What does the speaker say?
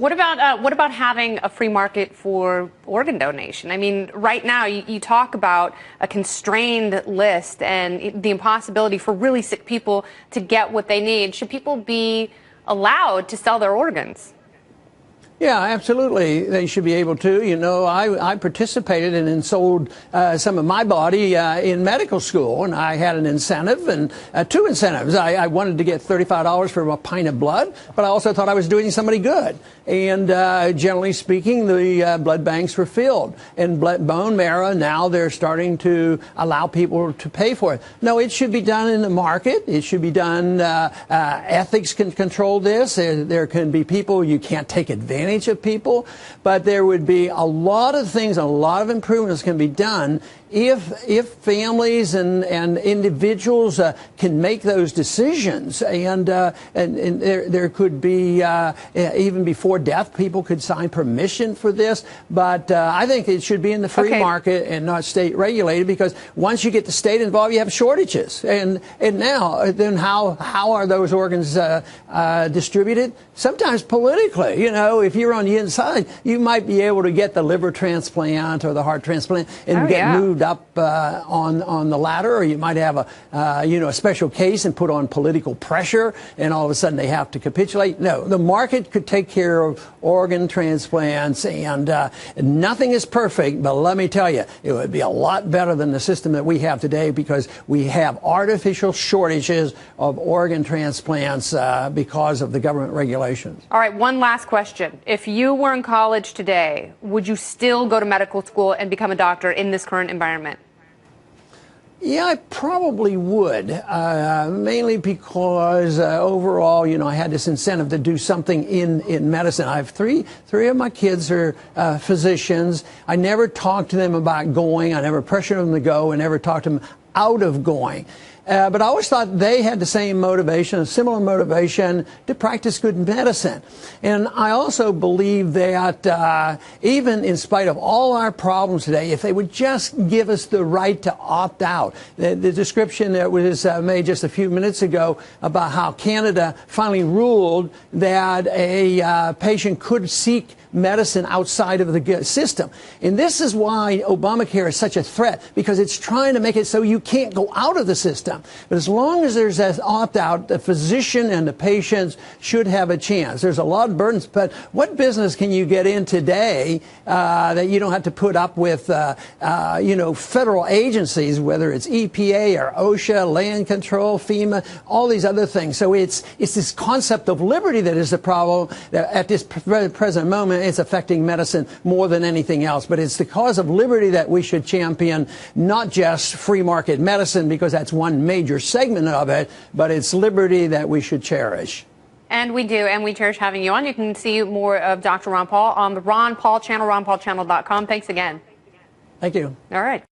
What about having a free market for organ donation? I mean, right now you talk about a constrained list and the impossibility for really sick people to get what they need. Should people be allowed to sell their organs? Yeah, absolutely. They should be able to. You know, I participated and sold some of my body in medical school, and I had an incentive and two incentives. I wanted to get $35 for a pint of blood, but I also thought I was doing somebody good. And generally speaking, the blood banks were filled. And bone marrow, now they're starting to allow people to pay for it. No, it should be done in the market. It should be done. Ethics can control this. There can be people, you can't take advantage of people, but there would be a lot of things, a lot of improvements can be done if families and individuals can make those decisions, and there could be even before death, people could sign permission for this. But I think it should be in the free market and not state regulated, because once you get the state involved, you have shortages. And now, then how are those organs distributed? Sometimes politically. You know, if you're on the inside, you might be able to get the liver transplant or the heart transplant and get moved up on the ladder, or you might have a special case and put on political pressure, and all of a sudden they have to capitulate. No, the market could take care of organ transplants, and nothing is perfect, but let me tell you, it would be a lot better than the system that we have today, because we have artificial shortages of organ transplants because of the government regulations. All right, one last question. If you were in college today, would you still go to medical school and become a doctor in this current environment? Yeah, I probably would, mainly because overall, you know, I had this incentive to do something in medicine. I have three of my kids are physicians. I never talked to them about going. I never pressured them to go, and never talked to them out of going. But I always thought they had the same motivation, a similar motivation to practice good medicine. And I also believe that even in spite of all our problems today, if they would just give us the right to opt out. The description that was made just a few minutes ago about how Canada finally ruled that a patient could seek medicine outside of the system. And this is why Obamacare is such a threat, because it's trying to make it so you can't go out of the system. But as long as there's an opt-out, the physician and the patients should have a chance. There's a lot of burdens, but what business can you get in today that you don't have to put up with, federal agencies, whether it's EPA or OSHA, land control, FEMA, all these other things. So it's this concept of liberty that is the problem that at this present moment. It's affecting medicine more than anything else. But it's the cause of liberty that we should champion, not just free market medicine, because that's one major segment of it, but it's liberty that we should cherish. And we do, and we cherish having you on. You can see more of Dr. Ron Paul on the Ron Paul channel, ronpaulchannel.com. Thanks again. Thank you. All right.